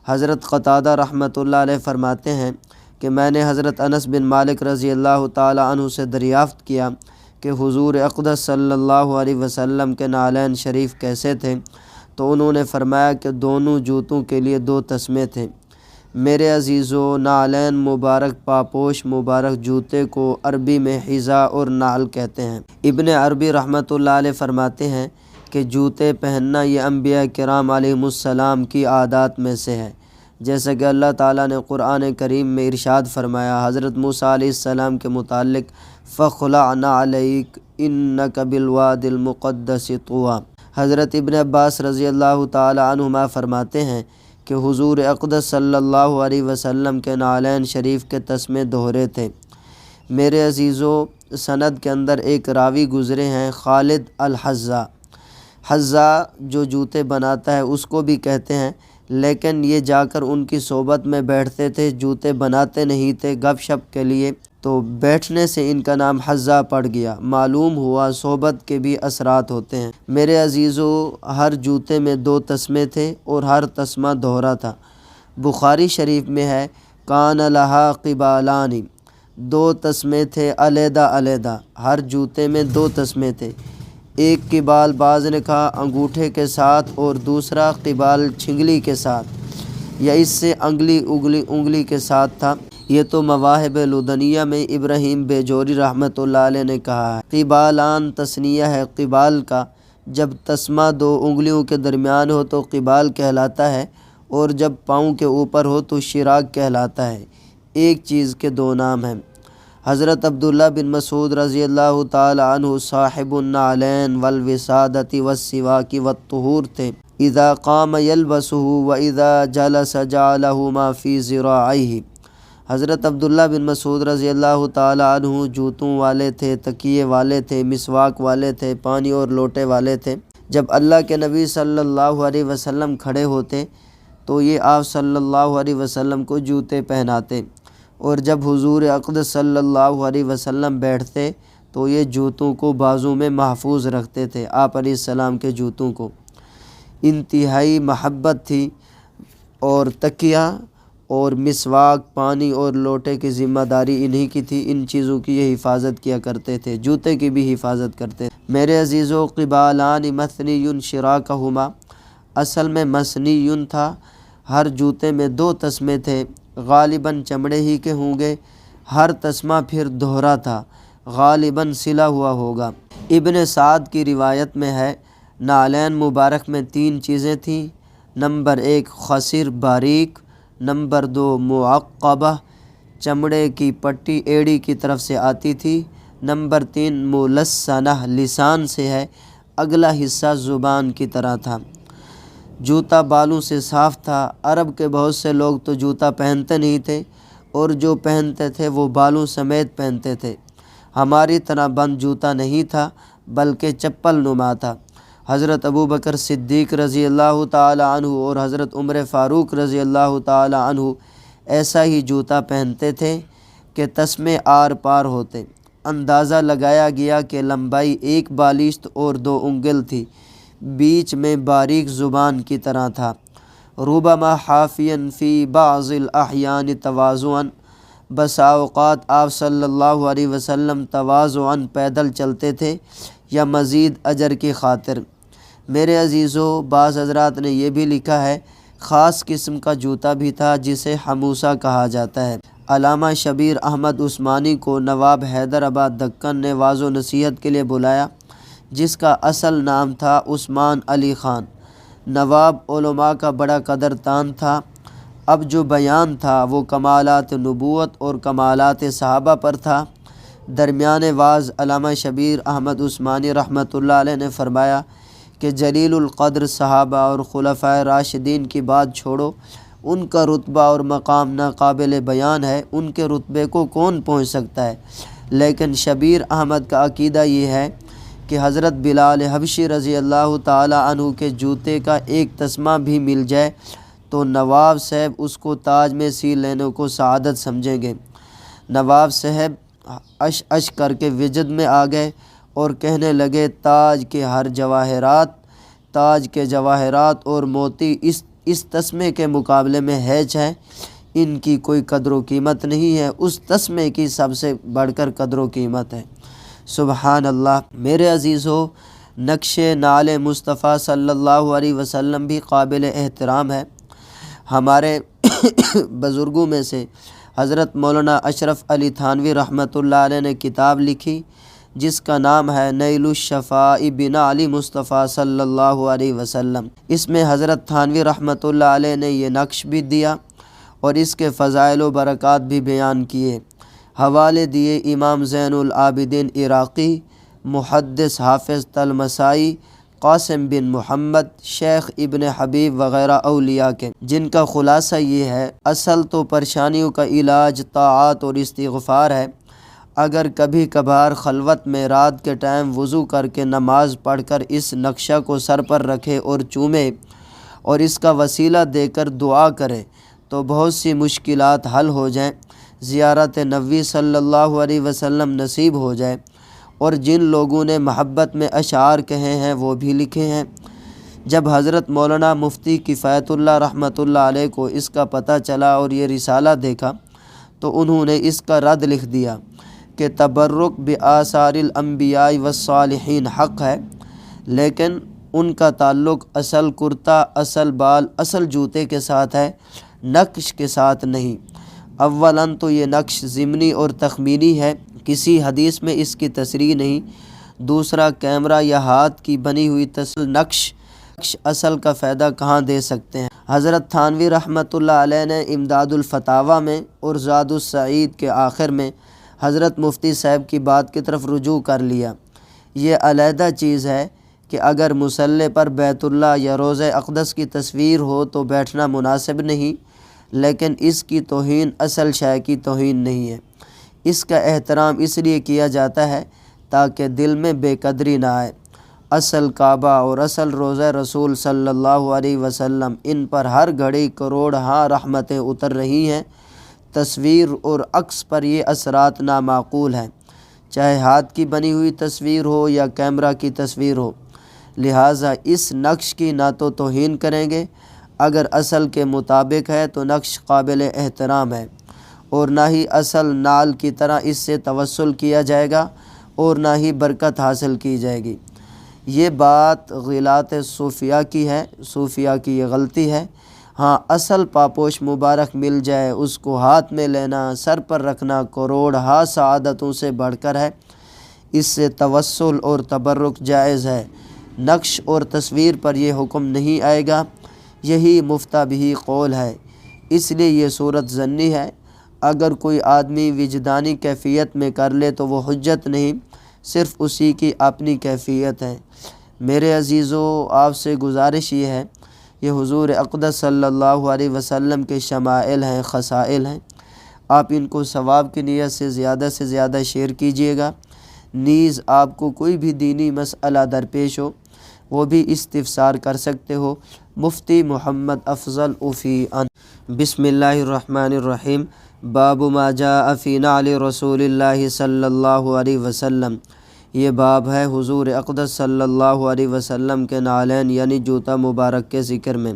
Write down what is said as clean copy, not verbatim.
حضرت قتادہ رحمۃ اللہ علیہ فرماتے ہیں کہ میں نے حضرت انس بن مالک رضی اللہ تعالی عنہ سے دریافت کیا کہ حضور اقدس صلی اللہ علیہ وسلم کے نعلین شریف کیسے تھے، تو انہوں نے فرمایا کہ دونوں جوتوں کے لیے 2 تسمے تھے۔ میرے عزیزو، نعلین مبارک پاپوش مبارک جوتے کو عربی میں حذاء اور نعل کہتے ہیں۔ ابن عربی رحمۃ اللہ علیہ فرماتے ہیں کہ جوتے پہننا یہ انبیاء کرام علیہم السلام کی عادات میں سے ہے، جیسا کہ اللہ تعالیٰ نے قرآن کریم میں ارشاد فرمایا حضرت موسیٰ علیہ السلام کے متعلق فَخْلَعْ نَعْلَيْكَ إِنَّكَ بِالْوَادِ الْمُقَدَّسِ طُوًى۔ حضرت ابن عباس رضی اللہ تعالی عنہما فرماتے ہیں کہ حضور اقدس صلی اللہ علیہ وسلم کے نعلین شریف کے تسمے دوہرے تھے۔ میرے عزیزو، سند کے اندر ایک راوی گزرے ہیں خالد الحذاء۔ حذاء جو جوتے بناتا ہے اس کو بھی کہتے ہیں، لیکن یہ جا کر ان کی صحبت میں بیٹھتے تھے، جوتے بناتے نہیں تھے، گپ شپ کے لیے، تو بیٹھنے سے ان کا نام حذاء پڑ گیا۔ معلوم ہوا صحبت کے بھی اثرات ہوتے ہیں۔ میرے عزیزو، ہر جوتے میں 2 تسمے تھے اور ہر تسمہ دوہرا تھا۔ بخاری شریف میں ہے کان لہا قبالان، 2 تسمے تھے علیحدہ علیحدہ، ہر جوتے میں 2 تسمے تھے۔ ایک قبال بعض نے کہا انگوٹھے کے ساتھ اور دوسرا قبال چھنگلی کے ساتھ، یا اس سے انگلی کے ساتھ تھا۔ یہ تو مواہب لدنیہ میں ابراہیم بیجوری رحمۃ اللہ علیہ نے کہا ہے۔ قبالان تثنیہ ہے قبال کا، جب تسمہ 2 انگلیوں کے درمیان ہو تو قبال کہلاتا ہے، اور جب پاؤں کے اوپر ہو تو شراک کہلاتا ہے۔ ایک چیز کے 2 نام ہیں۔ حضرت عبداللہ بن مسعود رضی اللہ تعالی عنہ صاحب النعلین والوسادۃ والسواک والطہور تھے، اذا قام یلبسہ واذا جلس جعلہ ما فی ذراعیہ۔ حضرت عبداللہ بن مسعود رضی اللہ تعالی عنہ جوتوں والے تھے، تکیے والے تھے، مسواک والے تھے، پانی اور لوٹے والے تھے۔ جب اللہ کے نبی صلی اللہ علیہ وسلم کھڑے ہوتے تو یہ آپ صلی اللہ علیہ وسلم کو جوتے پہناتے، اور جب حضور اقدس صلی اللہ علیہ وسلم بیٹھتے تو یہ جوتوں کو بازو میں محفوظ رکھتے تھے۔ آپ علیہ السلام کے جوتوں کو انتہائی محبت تھی، اور تکیہ اور مسواک، پانی اور لوٹے کی ذمہ داری انہی کی تھی۔ ان چیزوں کی یہ حفاظت کیا کرتے تھے، جوتے کی بھی حفاظت کرتے تھے۔ میرے عزیزو، قبالان مثنی شراکہما، اصل میں مثنی تھا، ہر جوتے میں 2 تسمے تھے، غالباً چمڑے ہی کے ہوں گے، ہر تسمہ پھر دوہرا تھا، غالباً سلا ہوا ہوگا۔ ابن سعد کی روایت میں ہے نعلین مبارک میں 3 چیزیں تھیں۔ نمبر 1 خصر باریک، نمبر 2 معقبہ، چمڑے کی پٹی ایڑی کی طرف سے آتی تھی، نمبر 3 ملسنہ، لسان سے ہے، اگلا حصہ زبان کی طرح تھا۔ جوتا بالوں سے صاف تھا۔ عرب کے بہت سے لوگ تو جوتا پہنتے نہیں تھے، اور جو پہنتے تھے وہ بالوں سمیت پہنتے تھے۔ ہماری طرح بند جوتا نہیں تھا، بلکہ چپل نما تھا۔ حضرت ابوبکر صدیق رضی اللہ تعالی عنہ اور حضرت عمر فاروق رضی اللہ تعالی عنہ ایسا ہی جوتا پہنتے تھے کہ تسمے آر پار ہوتے۔ اندازہ لگایا گیا کہ لمبائی 1 بالشت اور 2 انگل تھی، بیچ میں باریک زبان کی طرح تھا۔ ربما حافیا فی بعض الاحیان تواضعا، بسا اوقات آپ صلی اللہ علیہ وسلم تواضعا پیدل چلتے تھے یا مزید اجر کی خاطر۔ میرے عزیزو، بعض حضرات نے یہ بھی لکھا ہے خاص قسم کا جوتا بھی تھا جسے حموسہ کہا جاتا ہے۔ علامہ شبیر احمد عثمانی کو نواب حیدر آباد دکن نے واعظ و نصیحت کے لیے بلایا، جس کا اصل نام تھا عثمان علی خان۔ نواب علماء کا بڑا قدردان تھا۔ اب جو بیان تھا وہ کمالات نبوت اور کمالات صحابہ پر تھا۔ درمیان واعظ علامہ شبیر احمد عثمانی رحمۃ اللہ علیہ نے فرمایا کہ جلیل القدر صحابہ اور خلفائے راشدین کی بات چھوڑو، ان کا رتبہ اور مقام ناقابل بیان ہے، ان کے رتبے کو کون پہنچ سکتا ہے۔ لیکن شبیر احمد کا عقیدہ یہ ہے کہ حضرت بلال حبشی رضی اللہ تعالی عنہ کے جوتے کا ایک تسمہ بھی مل جائے تو نواب صاحب اس کو تاج میں سی لینے کو سعادت سمجھیں گے۔ نواب صاحب اش کر کے وجد میں آ گئے اور کہنے لگے تاج کے جواہرات اور موتی اس تسمے کے مقابلے میں ہیچ ہے، ان کی کوئی قدر و قیمت نہیں ہے، اس تسمے کی سب سے بڑھ کر قدر و قیمت ہے۔ سبحان اللہ۔ میرے عزیزو، نقش نعل مصطفیٰ صلی اللہ علیہ وسلم بھی قابل احترام ہے۔ ہمارے بزرگوں میں سے حضرت مولانا اشرف علی تھانوی رحمۃ اللہ علیہ نے کتاب لکھی جس کا نام ہے نیل الشفاء بنعل مصطفیٰ صلی اللہ علیہ وسلم۔ اس میں حضرت تھانوی رحمۃ اللہ علیہ نے یہ نقش بھی دیا اور اس کے فضائل و برکات بھی بیان کیے، حوالے دیے امام زین العابدین عراقی، محدث حافظ طلمسائی، قاسم بن محمد، شیخ ابن حبیب وغیرہ اولیاء کے، جن کا خلاصہ یہ ہے اصل تو پریشانیوں کا علاج طاعات اور استغفار ہے۔ اگر کبھی کبھار خلوت میں رات کے ٹائم وضو کر کے نماز پڑھ کر اس نقشہ کو سر پر رکھے اور چومے اور اس کا وسیلہ دے کر دعا کرے تو بہت سی مشکلات حل ہو جائیں، زیارت نبوی صلی اللہ علیہ وسلم نصیب ہو جائے۔ اور جن لوگوں نے محبت میں اشعار کہے ہیں وہ بھی لکھے ہیں۔ جب حضرت مولانا مفتی کفایت اللہ رحمۃ اللہ علیہ کو اس کا پتہ چلا اور یہ رسالہ دیکھا تو انہوں نے اس کا رد لکھ دیا کہ تبرک بآثار الانبیاء والصالحین حق ہے، لیکن ان کا تعلق اصل کرتا، اصل بال، اصل جوتے کے ساتھ ہے، نقش کے ساتھ نہیں۔ اولاً تو یہ نقش ضمنی اور تخمینی ہے، کسی حدیث میں اس کی تصریح نہیں۔ دوسرا، کیمرہ یا ہاتھ کی بنی ہوئی نقش اصل کا فائدہ کہاں دے سکتے ہیں۔ حضرت تھانوی رحمۃ اللہ علیہ نے امداد الفتاویٰ میں اور زاد السعید کے آخر میں حضرت مفتی صاحب کی بات کی طرف رجوع کر لیا۔ یہ علیحدہ چیز ہے کہ اگر مصلی پر بیت اللہ یا روضہ اقدس کی تصویر ہو تو بیٹھنا مناسب نہیں، لیکن اس کی توہین اصل شے کی توہین نہیں ہے۔ اس کا احترام اس لیے کیا جاتا ہے تاکہ دل میں بے قدری نہ آئے۔ اصل کعبہ اور اصل روضہ رسول صلی اللہ علیہ وسلم، ان پر ہر گھڑی کروڑ ہاں رحمتیں اتر رہی ہیں۔ تصویر اور عکس پر یہ اثرات نامعقول ہیں، چاہے ہاتھ کی بنی ہوئی تصویر ہو یا کیمرہ کی تصویر ہو۔ لہٰذا اس نقش کی نہ تو توہین کریں گے، اگر اصل کے مطابق ہے تو نقش قابل احترام ہے، اور نہ ہی اصل نعل کی طرح اس سے توسل کیا جائے گا اور نہ ہی برکت حاصل کی جائے گی۔ یہ بات غلات صوفیہ کی ہے، صوفیہ کی یہ غلطی ہے۔ ہاں، اصل پاپوش مبارک مل جائے، اس کو ہاتھ میں لینا، سر پر رکھنا کروڑ ہا سعادتوں سے بڑھ کر ہے، اس سے توسل اور تبرک جائز ہے۔ نقش اور تصویر پر یہ حکم نہیں آئے گا، یہی مفتہ بھی قول ہے، اس لیے یہ صورت ظنی ہے۔ اگر کوئی آدمی وجدانی کیفیت میں کر لے تو وہ حجت نہیں، صرف اسی کی اپنی کیفیت ہے۔ میرے عزیزو، آپ سے گزارش یہ ہے، یہ حضور اقدس صلی اللہ علیہ وسلم کے شمائل ہیں، خصائل ہیں، آپ ان کو ثواب کی نیت سے زیادہ شیئر کیجئے گا۔ نیز آپ کو کوئی بھی دینی مسئلہ درپیش ہو وہ بھی استفسار کر سکتے ہو۔ مفتی محمد افضل فی ان۔ بسم اللہ الرحمن الرحیم۔ باب ما جاء فی نعل رسول اللہ صلی اللہ علیہ وسلم۔ یہ باب ہے حضور اقدس صلی اللہ علیہ وسلم کے نعلین یعنی جوتا مبارک کے ذکر میں۔